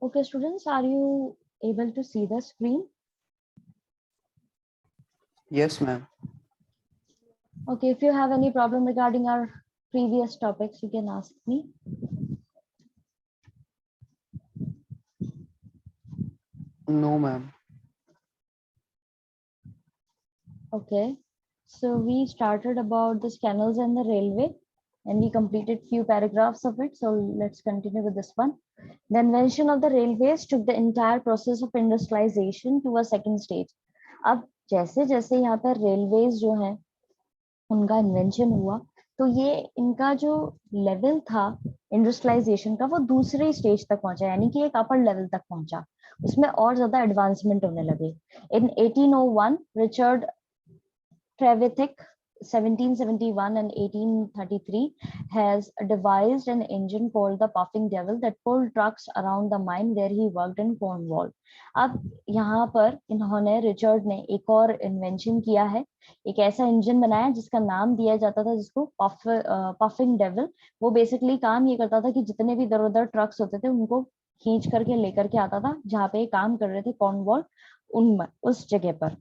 Okay, students, are you able to see the screen? Yes, ma'am. Okay, if you have any problem regarding our previous topics, you can ask me. No, ma'am. Okay, so we started about the canals and the railway, and we completed few paragraphs of it. So let's continue with this one. The invention of the railways took the entire process of industrialization to a second stage. अब जैसे जैसे यहाँ पर railways जो है उनका invention हुआ, तो ये इनका जो लेवल था इंडस्ट्रियलाइजेशन का वो दूसरे स्टेज तक पहुंचा, यानी कि एक अपर लेवल तक पहुंचा, उसमें और ज्यादा एडवांसमेंट होने लगे। इन 1801 Richard Trevithick 1771 and 1833 has devised an engine called the Puffing Devil that pulled trucks around the mine where he worked in Cornwall. अब यहाँ पर इन्होंने रिचर्ड ने एक और इन्वेंशन किया है, एक ऐसा इंजन बनाया जिसका नाम दिया जाता था जिसको पफिंग डेविल। वो बेसिकली काम ये करता था कि जितने भी इधर उधर ट्रक्स होते थे उनको खींच करके लेकर के आता था जहाँ पे काम कर रहे थे कॉर्नवॉल, उस जगह पर।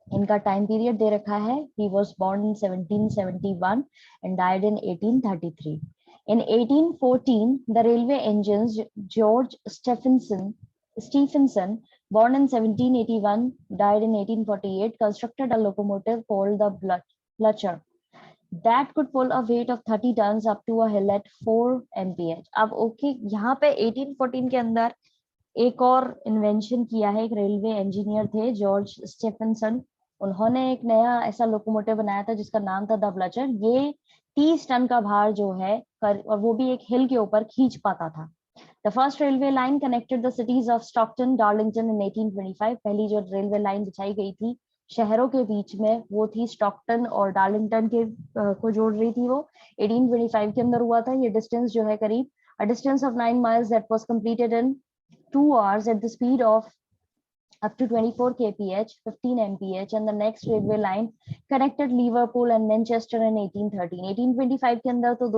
इनका टाइम पीरियड दे रखा है, he was born in 1771 and died in 1833. In 1814, the railway engines George Stephenson, born in 1781, died in 1848, constructed a locomotive called the Blucher that could pull a weight of 30 tons up to a hill at 4 mph. अब okay, यहाँ पे 1814 के अंदर एक और invention किया है, एक रेलवे इंजीनियर थे जॉर्ज स्टेफनसन, उन्होंने एक नया ऐसा लोकोमोटिव बनाया था जिसका नाम था द ब्लचर। ये 30 टन का भार जो है और वो भी एक हिल के ऊपर खींच पाता था। The first railway line connected the cities of Stockton Darlington in 1825। पहली जो रेलवे लाइन बिछाई गई थी शहरों के बीच में वो थी स्टॉकटन और डार्लिंगटन के को जोड़ रही थी, वो 1825 के अंदर हुआ था। ये डिस्टेंस जो है करीब a distance of 9 miles that was completed in 2 hours at the speed of up to 24 kph, 15 mph, and the next railway line connected Liverpool and Manchester in 1813. 1825 के अंदर तो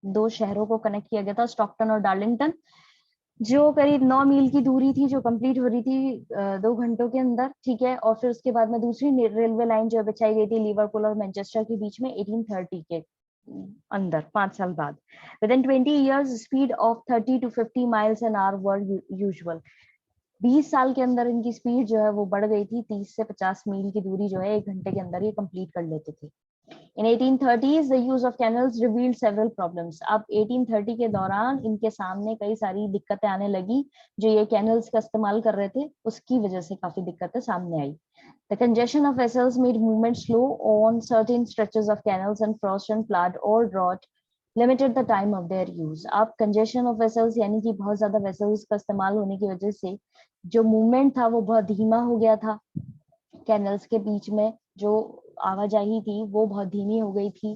दो शहरों को कनेक्ट किया गया था, स्टॉकटन और डार्लिंगटन, जो करीब 9 मील की दूरी थी, जो कंप्लीट हो रही थी 2 घंटों के अंदर, ठीक है। और फिर उसके बाद में दूसरी रेलवे लाइन जो बिछाई गई थी लिवरपूल और मैनचेस्टर के बीच में 1830 के अंदर, 5 साल बाद। Within 20 years, speed of 30 to 50 miles an hour were usual. 20 साल के अंदर इनकी स्पीड जो है वो बढ़ गई थी, 30 से 50 मील की दूरी जो है 1 घंटे के अंदर ये कंप्लीट कर लेते थे। In 1830s, the use of canals revealed several problems. अब 1830 के दौरान इनके सामने कई सारी दिक्कतें आने लगी, जो ये कैनल्स का इस्तेमाल कर रहे थे उसकी वजह से काफी दिक्कतें सामने आई। The congestion of vessels made movement slow on certain stretches of canals, and frost and flood or drought limited the time of their use. अब congestion of vessels यानी कि बहुत ज्यादा vessels का इस्तेमाल होने की वजह से जो मूवमेंट था वो बहुत धीमा हो गया था, कैनल्स के बीच में जो आवाजाही थी वो बहुत धीमी हो गई थी।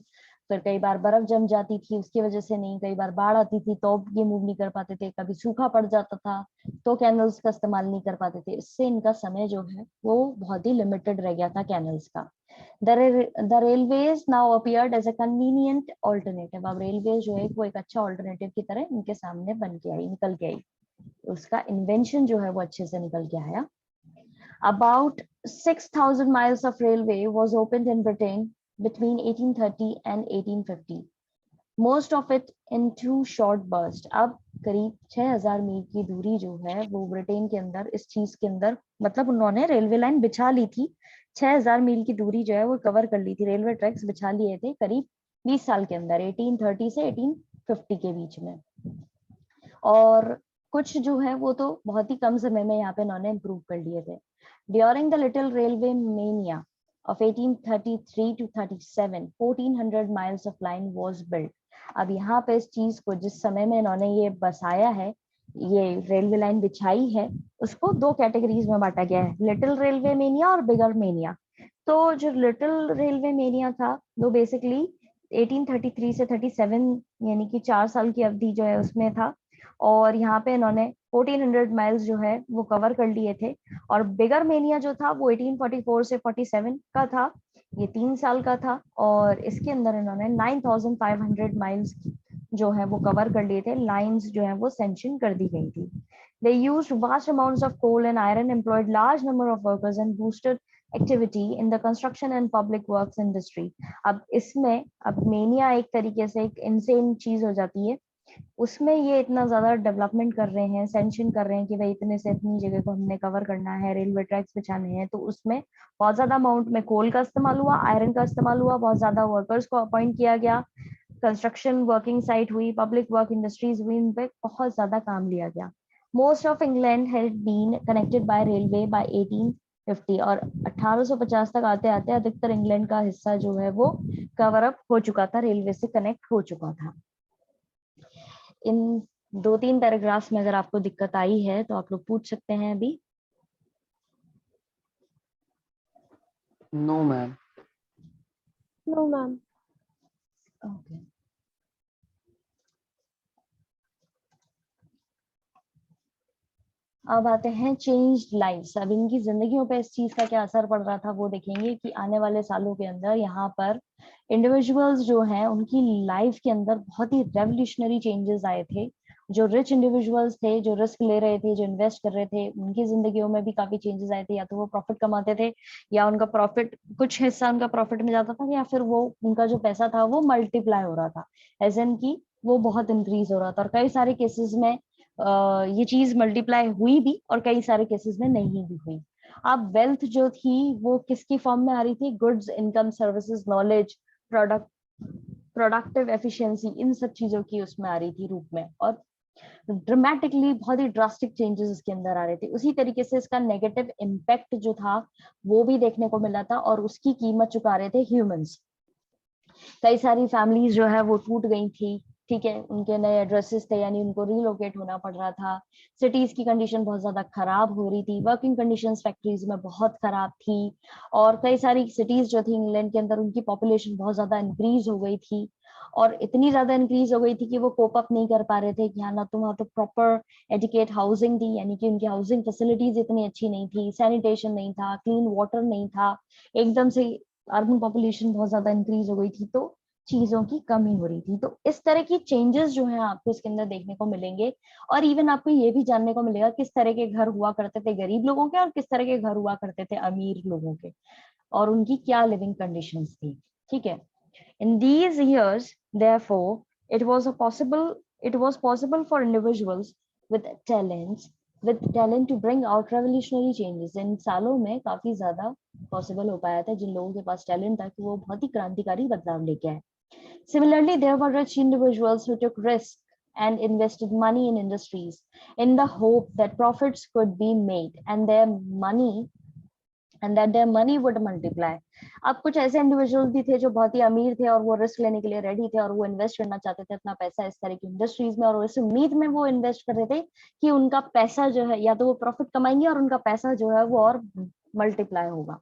फिर कई बार बर्फ जम जाती थी, उसकी वजह से नहीं, कई बार बाढ़ आती थी तो ये मूव नहीं कर पाते थे, कभी सूखा पड़ जाता था तो कैनल्स का इस्तेमाल नहीं कर पाते थे। इससे इनका समय जो है वो बहुत ही लिमिटेड रह गया था कैनल्स का। The railways now appeared as a convenient alternative. अब रेलवेज जो है वो एक अच्छा ऑल्टरनेटिव की तरह इनके सामने बन के आई, निकल के आई, उसका इन्वेंशन जो है वो अच्छे से निकल के आया। About 6,000 miles of railway was opened in Britain between 1830 and 1850. Most of it in 2 short bursts. अब करीब 6,000 मील की दूरी जो है वो ब्रिटेन के अंदर इस चीज के अंदर, मतलब उन्होंने रेलवे लाइन बिछा ली थी, 6,000 मील की दूरी जो है वो कवर कर ली थी, रेलवे ट्रैक्स बिछा लिए थे करीब 20 साल के अंदर, 1830 से 1850 के बीच में। और कुछ जो है वो तो बहुत ही कम समय में यहाँ पे इन्होंने इम्प्रूव कर लिए थे। During the Little Railway Mania of 1833 to 37, 1400 miles of line was built. अब यहाँ पे इस चीज को जिस समय में इन्होंने ये बसाया है, ये रेलवे लाइन बिछाई है, उसको 2 कैटेगरीज में बांटा गया है, लिटिल रेलवे मेनिया और बिगर मेनिया। तो जो लिटिल रेलवे मेनिया था वो बेसिकली 1833 से 37 यानी कि 4 साल की अवधि जो है उसमें था, और यहाँ पे इन्होंने 1400 माइल्स जो है वो कवर कर लिए थे। और बिगर मेनिया जो था वो 1844 से 47 का था, ये 3 साल का था, और इसके अंदर इन्होंने 9500 माइल्स जो है वो कवर कर लिए थे, लाइंस जो है वो सेंशन कर दी गई थी। They used vast amounts of coal and iron, employed large number of workers and boosted activity in the construction and public works industry. अब इसमें अब मेनिया एक तरीके से एक इनसेन चीज हो जाती है, उसमें ये इतना ज्यादा डेवलपमेंट कर रहे हैं, सेंशन कर रहे हैं कि भाई इतने से इतनी जगह को हमने कवर करना है, रेलवे ट्रैक्स बिछाने हैं, तो उसमें बहुत ज्यादा अमाउंट में कोल का इस्तेमाल हुआ, आयरन का इस्तेमाल हुआ, बहुत ज्यादा वर्कर्स को अपॉइंट किया गया, कंस्ट्रक्शन वर्किंग साइट हुई, पब्लिक वर्क इंडस्ट्रीज हुई, इन पे बहुत ज्यादा काम लिया गया। Most of England had been connected by railway by 1850, और 1850 तक आते आते अधिकतर इंग्लैंड का हिस्सा जो है वो कवर अप हो चुका था, रेलवे से कनेक्ट हो चुका था। इन 2-3 पैराग्राफ्स में अगर आपको दिक्कत आई है तो आप लोग पूछ सकते हैं अभी। No, ma'am. No, ma'am. Okay, अब आते हैं चेंज लाइफ्स। अब इनकी जिंदगियों पे इस चीज का क्या असर पड़ रहा था वो देखेंगे कि आने वाले सालों के अंदर यहाँ पर इंडिविजुअल्स जो हैं उनकी लाइफ के अंदर बहुत ही रेवोल्यूशनरी चेंजेस आए थे। जो रिच इंडिविजुअल्स थे, जो रिस्क ले रहे थे, जो इन्वेस्ट कर रहे थे, उनकी जिंदगियों में भी काफी चेंजेस आए थे। या तो वो प्रॉफिट कमाते थे, या उनका प्रॉफिट कुछ हिस्सा उनका प्रॉफिट में जाता था, या फिर वो उनका जो पैसा था वो मल्टीप्लाई हो रहा था, एज एन की वो बहुत इंक्रीज हो रहा था। और कई सारे केसेस में ये चीज मल्टीप्लाई हुई भी, और कई सारे केसेस में नहीं भी हुई। अब वेल्थ जो थी वो किसकी फॉर्म में आ रही थी? Goods, income, services, knowledge, product, productive efficiency, इन सब चीजों की उसमें आ रही थी रूप में, और ड्रामेटिकली बहुत ही ड्रास्टिक चेंजेस इसके अंदर आ रहे थे। उसी तरीके से इसका नेगेटिव इम्पैक्ट जो था वो भी देखने को मिला था, और उसकी कीमत चुका रहे थे ह्यूमंस। कई सारी फैमिलीज जो है वो टूट गई थी, ठीक है, उनके नए एड्रेसेस थे, यानी उनको रिलोकेट होना पड़ रहा था। सिटीज की कंडीशन बहुत ज्यादा खराब हो रही थी, वर्किंग कंडीशंस फैक्ट्रीज में बहुत खराब थी, और कई सारी सिटीज जो थी इंग्लैंड के अंदर उनकी पॉपुलेशन बहुत ज्यादा इंक्रीज हो गई थी, और इतनी ज्यादा इंक्रीज हो गई थी कि वो कोप अप नहीं कर पा रहे थे। कि हाँ, ना तो वहाँ तो प्रॉपर एडिकेट हाउसिंग थी, यानी कि उनकी हाउसिंग फैसिलिटीज इतनी अच्छी नहीं थी, सैनिटेशन नहीं था, क्लीन वाटर नहीं था, एकदम से अर्बन पॉपुलेशन बहुत ज्यादा इंक्रीज हो गई थी, तो चीजों की कमी हो रही थी। तो इस तरह की चेंजेस जो है आपको इसके अंदर देखने को मिलेंगे। और इवन आपको ये भी जानने को मिलेगा किस तरह के घर हुआ करते थे गरीब लोगों के, और किस तरह के घर हुआ करते थे अमीर लोगों के, और उनकी क्या लिविंग कंडीशंस थी। ठीक है, in these years therefore it was possible for individuals with talent to bring out revolutionary changes। इन सालों में काफी ज्यादा पॉसिबल हो पाया था जिन लोगों के पास टैलेंट था कि वो बहुत ही क्रांतिकारी बदलाव लेके आए। Similarly, there were rich individuals who took risks and invested money in industries in the hope that profits could be made and that their money would multiply। अब कुछ ऐसे इंडिविजुअल भी थे जो बहुत ही अमीर थे, और वो रिस्क लेने के लिए रेडी थे, और वो इन्वेस्ट करना चाहते थे अपना पैसा इस तरह की इंडस्ट्रीज में, और इस उम्मीद में वो इन्वेस्ट कर रहे थे कि उनका पैसा जो है या तो वो प्रॉफिट कमाएंगे, और उनका पैसा जो है वो और मल्टीप्लाई होगा।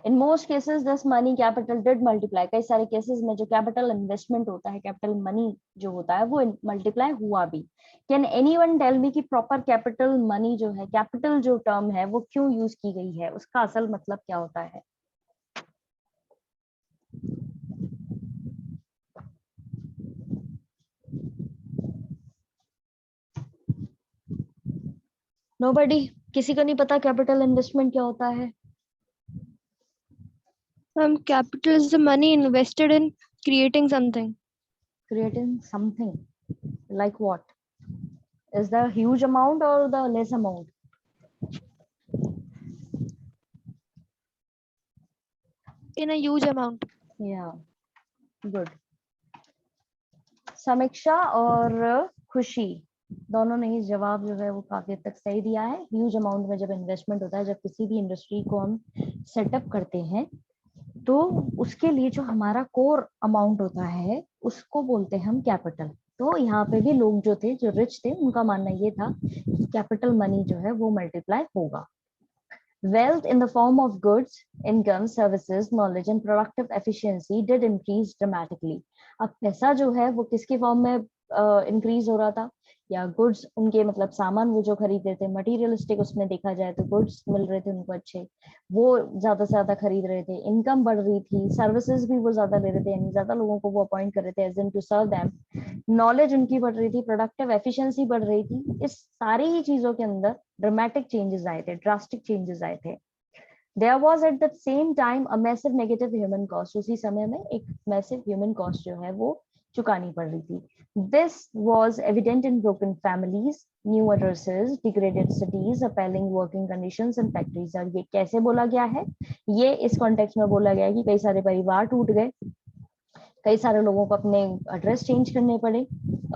In most cases this money capital did multiply। कई सारे केसेस में जो कैपिटल इन्वेस्टमेंट होता है, कैपिटल मनी जो होता है वो मल्टीप्लाई हुआ भी। कैन एनीवन टेल मी कि प्रॉपर कैपिटल मनी जो है, कैपिटल जो टर्म है वो क्यों यूज की गई है, उसका असल मतलब क्या होता है? नोबडी, किसी को नहीं पता कैपिटल इन्वेस्टमेंट क्या होता है? Capital is the money invested in creating something. Creating something like what? Is the huge amount or the less amount? In a huge amount. Yeah, good। समीक्षा और खुशी दोनों ने ही जवाब जो है वो काफी हद तक सही दिया है। ह्यूज अमाउंट में जब इन्वेस्टमेंट होता है, जब किसी भी इंडस्ट्री को हम सेटअप करते हैं, तो उसके लिए जो हमारा कोर अमाउंट होता है उसको बोलते हैं हम कैपिटल। तो यहाँ पे भी लोग जो थे, जो रिच थे, उनका मानना ये था कि कैपिटल मनी जो है वो मल्टीप्लाई होगा। Wealth in the form of goods, income, services, knowledge and productive efficiency did increase dramatically। अब पैसा जो है वो किसकी फॉर्म में इंक्रीज हो रहा था? या गुड्स उनके मतलब सामान वो जो खरीद रहे थे, मटीरियलिस्टिक उसमें देखा जाए तो गुड्स मिल रहे थे उनको अच्छे, वो ज्यादा से ज्यादा खरीद रहे थे, इनकम बढ़ रही थी, सर्विसेज भी वो ज्यादा ले रहे थे, यानी ज्यादा लोगों को वो अपॉइंट कर रहे थे as in to serve them, knowledge उनकी बढ़ रही थी, प्रोडक्टिव एफिशिएंसी बढ़ रही थी। इस सारी ही चीजों के अंदर ड्रामेटिक चेंजेस आए थे, ड्रास्टिक चेंजेस आए थे। There was at the same time a massive negative human cost. उसी समय में एक massive human cost जो है वो चुकानी पड़ रही थी. This was evident in broken families, new addresses, degraded cities, appalling working conditions and factories. और ये कैसे बोला गया है? ये इस कॉन्टेक्स्ट में बोला गया है कि कई सारे परिवार टूट गए, कई सारे लोगों को अपने एड्रेस चेंज करने पड़े,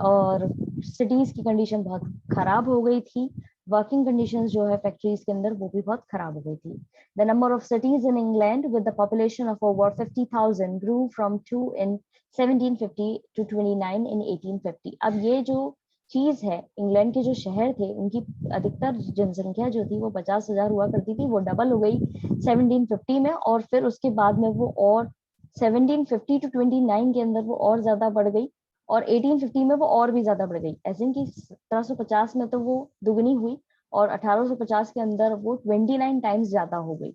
और सिटीज की कंडीशन बहुत खराब हो गई थी, वर्किंग कंडीशंस जो है फैक्ट्रीज के अंदर वो भी बहुत खराब हो गई थी. The number of cities in England with the population of over 50,000 grew from 2 in 1750 to 29 in 1850. अब ये जो चीज है, इंग्लैंड के जो शहर थे उनकी अधिकतर जनसंख्या जो थी वो 50,000 हुआ करती थी, वो डबल हो गई 1750 में, और फिर उसके बाद में वो और 1750 to 29 के अंदर वो और ज्यादा बढ़ गई, और 1850 में वो और भी ज्यादा बढ़ गई, ऐसे कि 1750 में तो वो दुगनी हुई, और 1850 के अंदर वो 29 टाइम्स ज्यादा हो गई.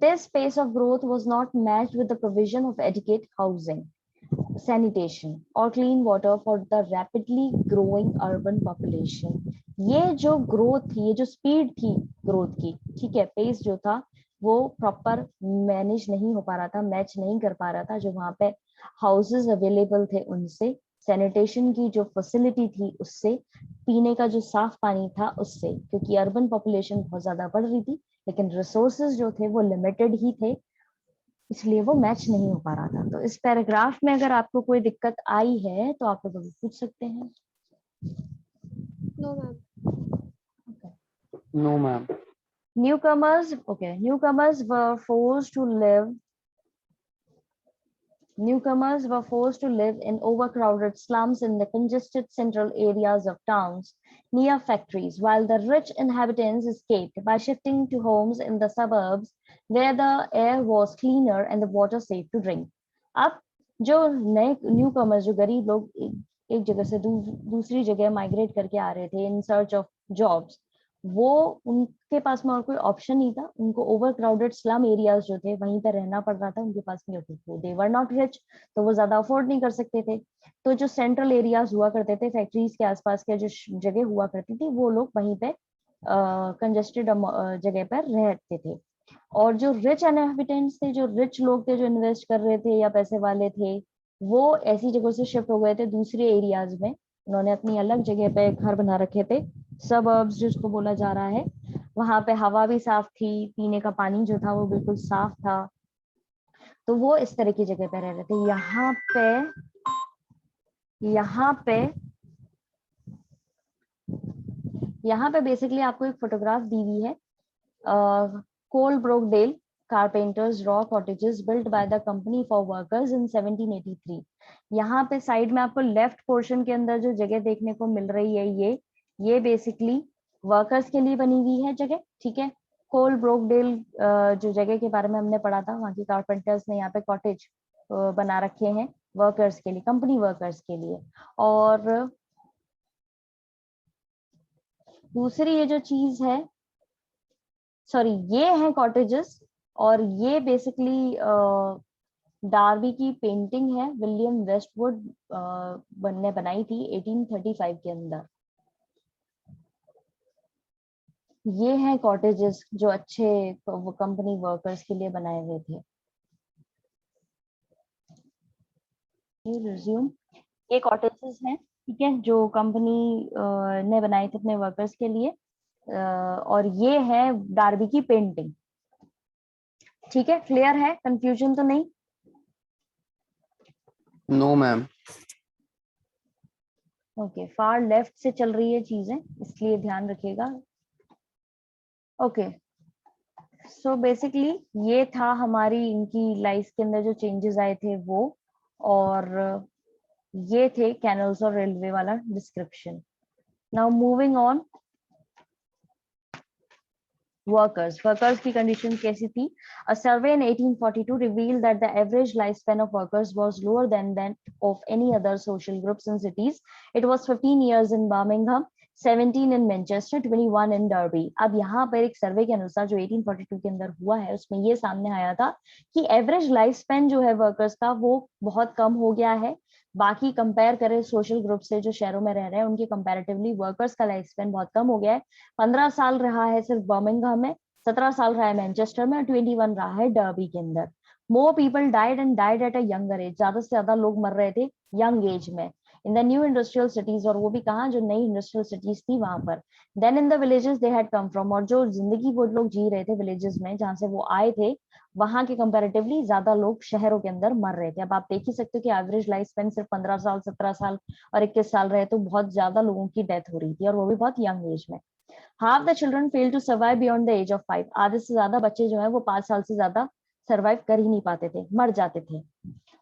This pace of growth was not matched with the provision of adequate housing, sanitation or clean water for the rapidly growing urban population. ये जो ग्रोथ थी, ये जो स्पीड थी ग्रोथ की, ठीक है, पेस जो था वो प्रॉपर मैनेज नहीं हो पा रहा था, मैच नहीं कर पा रहा था, जो वहां पे हाउसेस अवेलेबल थे उनसे, सैनिटेशन की जो फैसिलिटी थी उससे, पीने का जो साफ पानी था उससे, क्योंकि अर्बन पॉपुलेशन बहुत ज्यादा बढ़ रही थी लेकिन रिसोर्सेज जो थे वो लिमिटेड ही थे, इसलिए वो मैच नहीं हो पा रहा था. तो इस पैराग्राफ में अगर आपको कोई दिक्कत आई है तो आप लोग पूछ सकते हैं. No, ma'am. No, ma'am. Newcomers were forced to live in overcrowded slums in the congested central areas of towns near factories, while the rich inhabitants escaped by shifting to homes in the suburbs where the air was cleaner and the water safe to drink. अब जो नए newcomers, जो गरीब लोग एक जगह से दूसरी जगह माइग्रेट करके आ रहे थे इन सर्च ऑफ जॉब्स, वो उनके पास में और कोई ऑप्शन नहीं था, उनको ओवर क्राउडेड स्लम एरियाज जो थे वहीं पर रहना पड़ रहा था, उनके पास नहीं होती थी, दे वर नॉट रिच, तो वो ज्यादा अफोर्ड नहीं कर सकते थे. तो जो सेंट्रल एरियाज हुआ करते थे, फैक्ट्रीज के आसपास के जो जगह हुआ करती थी, वो लोग वहीं पे कंजेस्टेड जगह पर रहते थे. और जो रिच इनहैबिटेंट्स थे, जो रिच लोग थे, जो इन्वेस्ट कर रहे थे या पैसे वाले थे, वो ऐसी जगहों से शिफ्ट हो गए थे दूसरे एरियाज में, उन्होंने अपनी अलग जगह पे घर बना रखे थे, सबअर्ब्स जिसको बोला जा रहा है. वहां पे हवा भी साफ थी, पीने का पानी जो था वो बिल्कुल साफ था, तो वो इस तरह की जगह पे रह रहे थे. यहाँ पे बेसिकली आपको एक फोटोग्राफ दी हुई है, Coalbrookdale carpenters row cottages built by the company for workers in 1783. यहाँ पे साइड में आपको लेफ्ट पोर्शन के अंदर जो जगह देखने को मिल रही है, ये बेसिकली वर्कर्स के लिए बनी हुई है जगह, ठीक है. कोलब्रोकडेल जो जगह के बारे में हमने पढ़ा था, वहाँ की कारपेंटर्स ने यहाँ पे कॉटेज बना रखे हैं वर्कर्स के लिए, कंपनी वर्कर्स के लिए. और दूसरी ये जो चीज है, सॉरी, ये है कॉटेजेस, और ये बेसिकली डार्बी की पेंटिंग है, विलियम वेस्टवुड ने बनाई थी 1835 के अंदर. ये है कॉटेजेस जो अच्छे कंपनी वर्कर्स के लिए बनाए हुए थे. रिज्यूम, ये कॉटेजेस हैं, ठीक है, जो कंपनी ने बनाए थे अपने वर्कर्स के लिए, और ये है डार्बी की पेंटिंग. ठीक है, क्लियर है, कंफ्यूजन तो नहीं? No, ma'am. Okay, far left से चल रही है चीजें, इसलिए ध्यान रखिएगा. ओके, सो बेसिकली ये था हमारी इनकी लाइफ के अंदर जो चेंजेस आए थे वो, और ये थे कैनल्स और रेलवे वाला description. Now moving on, Workers की condition कैसी थी? A survey in 1842 revealed that the average lifespan of workers was lower than that of any other social groups in cities. It was 15 years in Birmingham, 17 in Manchester, 21 in Derby. अब यहाँ पर एक सर्वे के अनुसार जो 1842 के अंदर हुआ है उसमें ये सामने आया था कि एवरेज लाइफ स्पेन जो है वर्कर्स का वो बहुत कम हो गया है. बाकी कंपेयर करें सोशल ग्रुप से जो शहरों में रह रहे हैं उनके कंपैरेटिवली वर्कर्स का लाइफ स्पेन बहुत कम हो गया है. 15 साल रहा है सिर्फ बर्मिंघम में, 17 साल रहा है मैनचेस्टर में और 21 रहा है डर्बी के अंदर. More people died and died at a younger age, ज्यादा से ज्यादा लोग मर रहे थे यंग एज में in the new industrial cities, और वो भी कहाँ, जो नई इंडस्ट्रियल सिटीज थी वहां पर. Then in the villages they had come from, और जो जिंदगी वो लोग जी रहे थे विलेजेस में जहां से वो आए थे वहां के कंपैरेटिवली ज्यादा लोग शहरों के अंदर मर रहे थे. अब आप देख ही सकते हो कि एवरेज लाइफ स्पेन सिर्फ 15 साल 17 साल और 21 साल रहे तो बहुत ज्यादा लोगों की डेथ हो रही थी और वो भी बहुत यंग एज में. Half the children fail to survive beyond the age of 5, आधे से ज्यादा बच्चे जो है वो 5 साल से ज्यादा सर्वाइव कर ही नहीं पाते थे, मर जाते थे.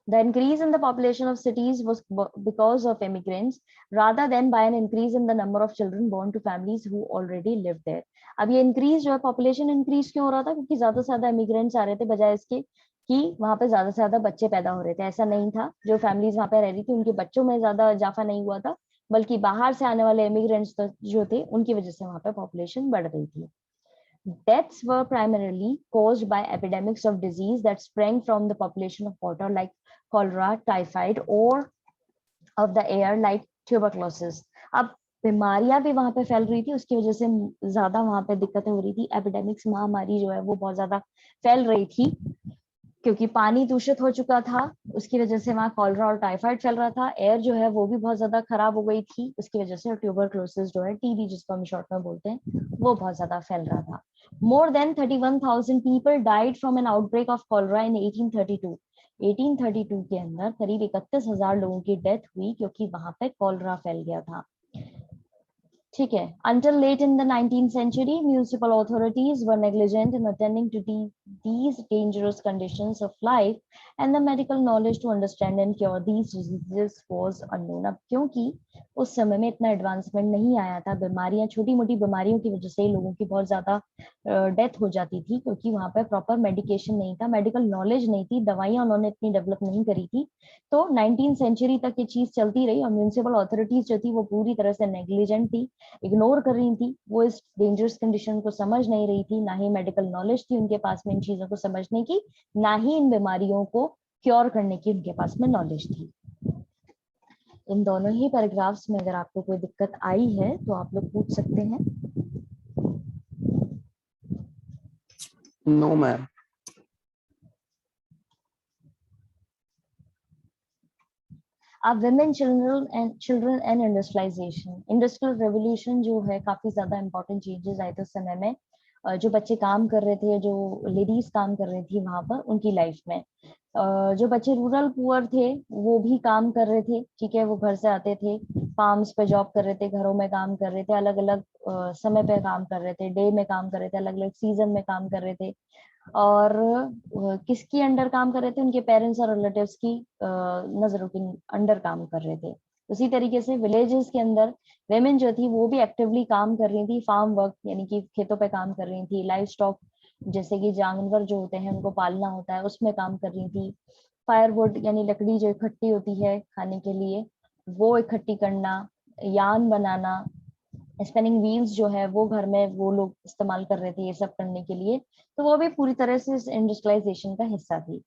The increase in the population of cities was because of immigrants rather than by an increase in the number of children born to families who already lived there. अब ये इंक्रीज जो है पॉपुलेशन इंक्रीज क्यों हो रहा था? क्योंकि ज्यादा से ज्यादा इमिग्रेंट्स आ रहे थे बजाय इसके कि वहां पे ज्यादा से ज्यादा बच्चे पैदा हो रहे थे. ऐसा नहीं था, जो फैमिलीज वहां पे रह रही थी उनके बच्चों में ज्यादा इजाफा नहीं हुआ था, बल्कि बाहर से आने वाले इमिग्रेंट्स जो थे उनकी वजह से वहां पे पॉपुलेशन बढ़ रही थी. Deaths were primarily caused by epidemics of disease that sprang from the population of water like cholera, typhoid, or of the air like tuberculosis. अब बीमारियां भी वहां पे फैल रही थी, उसकी वजह से ज्यादा वहां पे दिक्कतें हो रही थी. एपिडेमिक्स महामारी जो है वो बहुत ज्यादा फैल रही थी क्योंकि पानी दूषित हो चुका था, उसकी वजह से वहाँ कॉलरा और टाइफाइड फैल रहा था. एयर जो है वो भी बहुत ज्यादा खराब हो गई थी उसकी वजह से, और ट्यूबरक्लोसिस जो है टीबी जिसको हम शॉर्ट में बोलते हैं वो बहुत ज्यादा फैल रहा था. More than 31,000 people died from an outbreak of cholera in 1832. 1832 के अंदर करीब 31,000 लोगों की डेथ हुई क्योंकि वहां पे कॉलरा फैल गया था. ठीक है. Until late in the 19th century, municipal authorities were negligent in attending to these dangerous conditions of life, and the medical knowledge to understand and cure these diseases was unknown. अब क्योंकि उस समय में इतना एडवांसमेंट नहीं आया था, बीमारियां छोटी मोटी बीमारियों की वजह से लोगों की बहुत ज्यादा डेथ हो जाती थी क्योंकि वहां पर प्रॉपर मेडिकेशन नहीं था, मेडिकल नॉलेज नहीं थी, दवाइयां उन्होंने इतनी डेवलप नहीं करी थी. तो 19th सेंचुरी तक ये चीज चलती रही और म्यूनिसिपल अथॉरिटीज जो थी वो पूरी तरह से नेग्लिजेंट थी, इग्नोर कर रही थी. वो इस डेंजरस कंडीशन को समझ नहीं रही थी, ना ही मेडिकल नॉलेज थी उनके पास में इन चीजों को समझने की, ना ही इन बीमारियों को क्योर करने की उनके पास में नॉलेज थी. इन दोनों ही पैराग्राफ्स में अगर आपको कोई दिक्कत आई है तो आप लोग पूछ सकते हैं. No, ma'am. अब women, children and industrialization. Industrial revolution जो है काफी ज्यादा इंपॉर्टेंट चेंजेस आए थे उस समय में. जो बच्चे काम कर रहे थे, जो लेडीज काम कर रही थी वहां पर उनकी लाइफ में, जो बच्चे रूरल पुअर थे वो भी काम कर रहे थे. ठीक है, वो घर से आते थे, फार्म्स पे जॉब कर रहे थे, घरों में काम कर रहे थे, अलग अलग समय पे काम कर रहे थे, डे में काम कर रहे थे, अलग अलग सीजन में काम कर रहे थे. और किसकी अंडर काम कर रहे थे? उनके पेरेंट्स और रिलेटिव्स की नजरों के अंडर काम कर रहे थे. उसी तरीके से विलेजेस के अंदर वेमेन जो थी वो भी एक्टिवली काम कर रही थी, फार्म वर्क यानी कि खेतों पे काम कर रही थी, लाइव स्टॉक जैसे कि जानवर जो होते हैं उनको पालना होता है उसमें काम कर रही थी, फायरवुड यानी लकड़ी जो इकट्ठी होती है खाने के लिए वो इकट्ठी करना, यान बनाना, स्पिनिंग व्हील्स जो है वो घर में वो लोग इस्तेमाल कर रहे थे ये सब करने के लिए. तो वो भी पूरी तरह से इंडस्ट्रियलाइजेशन का हिस्सा थी.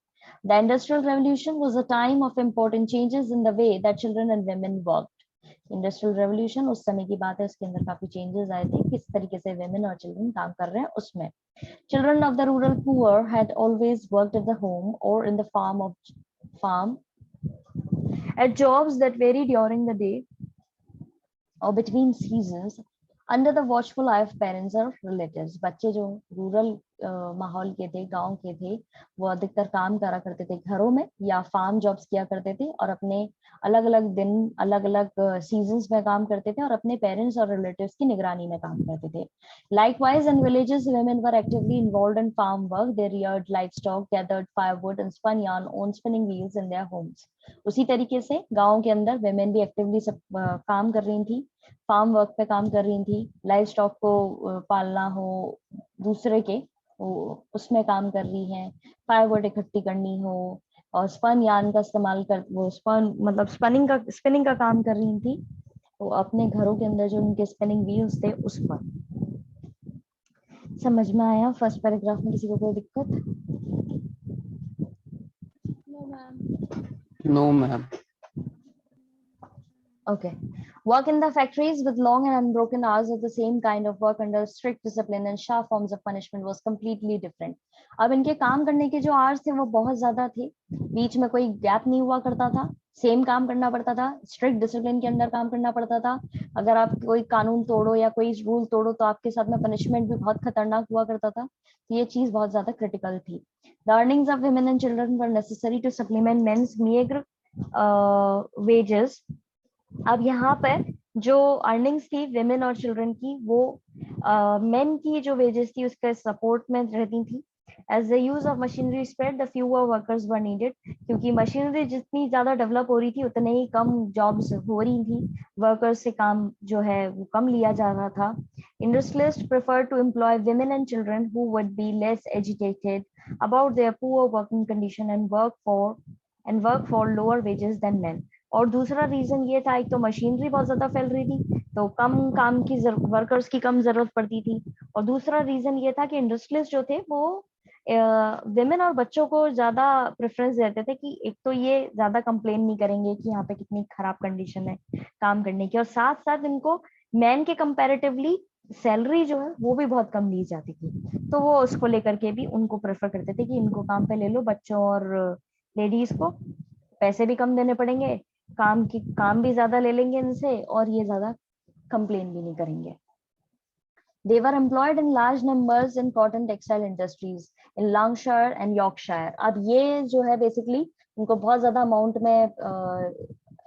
The industrial revolution was a time of important changes in the way that children and women worked. Industrial revolution उस समय की बात है, उसके अंदर काफी चेंजेस आए थे, किस तरीके से वुमेन और चिल्ड्रन काम कर रहे हैं उसमें. Children of the rural poor had always worked at the home or in the farm at jobs that varied during the day or between seasons under the watchful eye of parents or relatives. बच्चे जो rural माहौल के थे, गांव के थे, वो अधिकतर काम करा करते थे घरों में या फार्म जॉब्स किया करते थे और अपने अलग अलग दिन अलग अलग सीजन्स में काम करते थे और अपने पेरेंट्स और रिलेटिव्स की निगरानी में काम करते थे. Likewise, in villages, women were actively involved in farm work. They reared livestock, gathered firewood, and spun yarn on spinning wheels in their homes. उसी तरीके से गाँव के अंदर women भी एक्टिवली सब काम कर रही थी, फार्म वर्क पे काम कर रही थी, लाइव स्टॉक को पालना हो, दूसरे के उसमें काम कर रही हैं, फाइबर इकट्ठी करनी हो और स्पन यार्न का इस्तेमाल कर, वो स्पन मतलब स्पिनिंग का काम कर रही थी, तो अपने घरों के अंदर जो उनके स्पिनिंग व्हील्स थे उस पर। समझ में आया फर्स्ट पैराग्राफ में? किसी को कोई दिक्कत? No, ma'am. Okay. Work in the factories with long and unbroken hours of the same kind of work under strict discipline and sharp forms of punishment was completely different. अब इनके काम करने के जो आवर्स थे वो बहुत ज्यादा थे, बीच में कोई गैप नहीं हुआ करता था, सेम काम करना पड़ता था, स्ट्रिक्ट डिसिप्लिन के अंदर काम करना पड़ता था। अगर आप कोई कानून तोड़ो या कोई रूल तोड़ो तो आपके साथ में पनिशमेंट भी बहुत खतरनाक हुआ करता था। ये चीज बहुत ज्यादा क्रिटिकल थी। The earnings of women and children were necessary to supplement men's meager wages. अब यहाँ पर जो अर्निंग्स थी विमेन और चिल्ड्रन की, वो मेन की जो वेजेस थी उसके सपोर्ट में रहती थी। As the use of machinery spread the fewer workers were needed, क्योंकि मशीनरी जितनी ज्यादा डेवलप हो रही थी उतने ही कम जॉब्स हो रही थी, वर्कर्स से काम जो है वो कम लिया जा रहा था। Industrialist prefer to employ women and children who would be less agitated about their poor working condition and work for lower wages than men. और दूसरा रीजन ये था, एक तो मशीनरी बहुत ज्यादा फैल रही थी तो कम काम की वर्कर्स की कम जरूरत पड़ती थी, और दूसरा रीजन ये था कि इंडस्ट्रियलिस्ट जो थे वो विमेन और बच्चों को ज्यादा प्रेफरेंस देते थे कि एक तो ये ज्यादा कंप्लेन नहीं करेंगे कि यहाँ पे कितनी खराब कंडीशन है काम करने की, और साथ साथ इनको मैन के कंपैरेटिवली सैलरी जो है वो भी बहुत कम दी जाती थी, तो वो उसको लेकर के भी उनको प्रेफर करते थे कि इनको काम पे ले लो, बच्चों और लेडीज को पैसे भी कम देने पड़ेंगे, काम भी ज्यादा ले लेंगे इनसे और ये ज्यादा कंप्लेन भी नहीं करेंगे। They were employed in large numbers in cotton textile industries in Lancashire and Yorkshire. अब ये जो है बेसिकली उनको बहुत ज्यादा अमाउंट में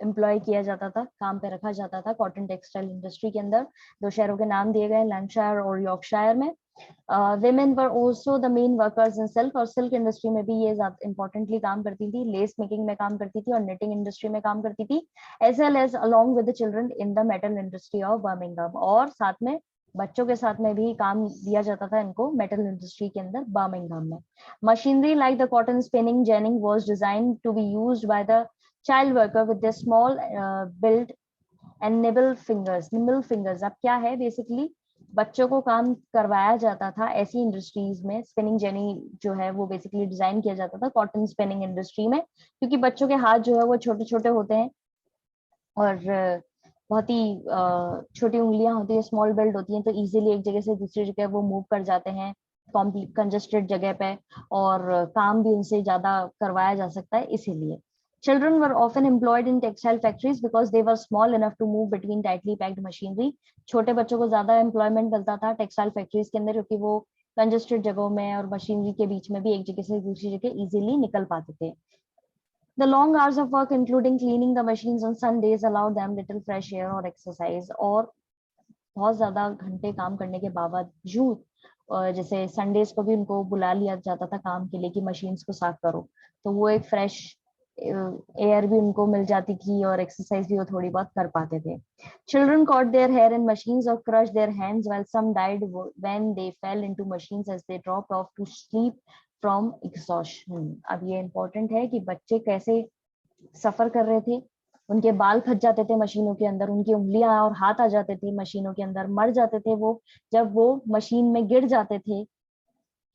एम्प्लॉय किया जाता था, काम पे रखा जाता था कॉटन टेक्सटाइल इंडस्ट्री के अंदर। दो शहरों के नाम दिए गए, लैंकाशायर और यॉर्कशायर में। women were also the main workers in silk, और सिल्क इंडस्ट्री में भी ये ज्यादा इंपॉर्टेंटली काम करती थी, लेस मेकिंग में काम करती थी और निटिंग इंडस्ट्री में काम करती थी, as well as along with the children in the metal industry of Birmingham, और साथ में बच्चों के साथ में भी काम दिया जाता था इनको मेटल इंडस्ट्री के अंदर बर्मिंघम में। Machinery like the cotton spinning jenny was designed to be used by the child worker with the small build and nimble fingers. अब क्या है, बेसिकली बच्चों को काम करवाया जाता था ऐसी इंडस्ट्रीज में। स्पिनिंग जेनी जो है वो बेसिकली डिजाइन किया जाता था कॉटन स्पिनिंग इंडस्ट्री में, क्योंकि बच्चों के हाथ जो है वो छोटे छोटे होते हैं और बहुत ही छोटी उंगलियां होती है, स्मॉल बिल्ड होती हैं, तो इजीली एक जगह से दूसरी जगह वो मूव कर जाते हैं कंजस्टेड जगह पे, और काम भी उनसे ज्यादा करवाया जा सकता है इसीलिए। Children were often employed in textile factories because they were small enough to move between tightly packed machinery. छोटे बच्चों को ज्यादा एम्प्लॉयमेंट मिलता था टेक्सटाइल फैक्ट्रीज के अंदर, क्योंकि वो कंजस्टेड जगहों में और मशीनरी के बीच में भी एक जगह से दूसरी जगह इजीली निकल पाते थे। The long hours of work, including cleaning the machines on Sundays, allowed them little fresh air or exercise. और बहुत ज्यादा घंटे काम करने के बावजूद जैसे संडेज को भी उनको बुला लिया जाता था काम के लिए कि मशीन्स को साफ करो, तो वो एक फ्रेश एयर भी उनको मिल जाती थी और एक्सरसाइज भी वो थोड़ी बहुत कर पाते थे। Children caught their hair in machines or crushed their hands, while some died when they fell into machines as they dropped off to sleep from exhaustion. अब ये इम्पोर्टेंट है कि बच्चे कैसे सफर कर रहे थे, उनके बाल फट जाते थे मशीनों के अंदर, उनकी उंगलियां और हाथ आ जाते थे मशीनों के अंदर, मर जाते थे वो जब वो मशीन में गिर जाते थे,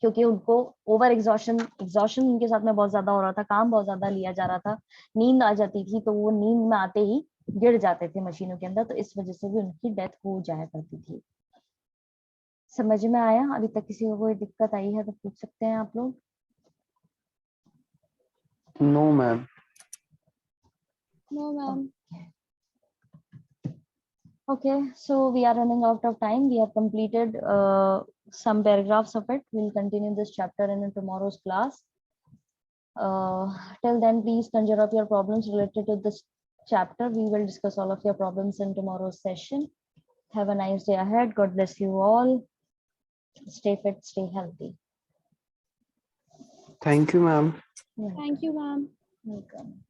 क्योंकि उनको ओवर एग्जॉशन उनके साथ में बहुत ज्यादा हो रहा था, काम बहुत ज्यादा लिया जा रहा था, नींद आ जाती थी, तो वो नींद में आते ही गिर जाते थे मशीनों के अंदर, तो इस वजह से भी उनकी डेथ हो जाया करती थी। समझ में आया? अभी तक किसी को कोई दिक्कत आई है तो पूछ सकते हैं आप लोग। No, ma'am. No, ma'am. Okay, so we are running out of time. We have completed some paragraphs of it. We'll continue this chapter in tomorrow's class. Till then, please conjure up your problems related to this chapter. We will discuss all of your problems in tomorrow's session. Have a nice day ahead. God bless you all. Stay fit, stay healthy. Thank you, ma'am. Thank you, ma'am. Welcome.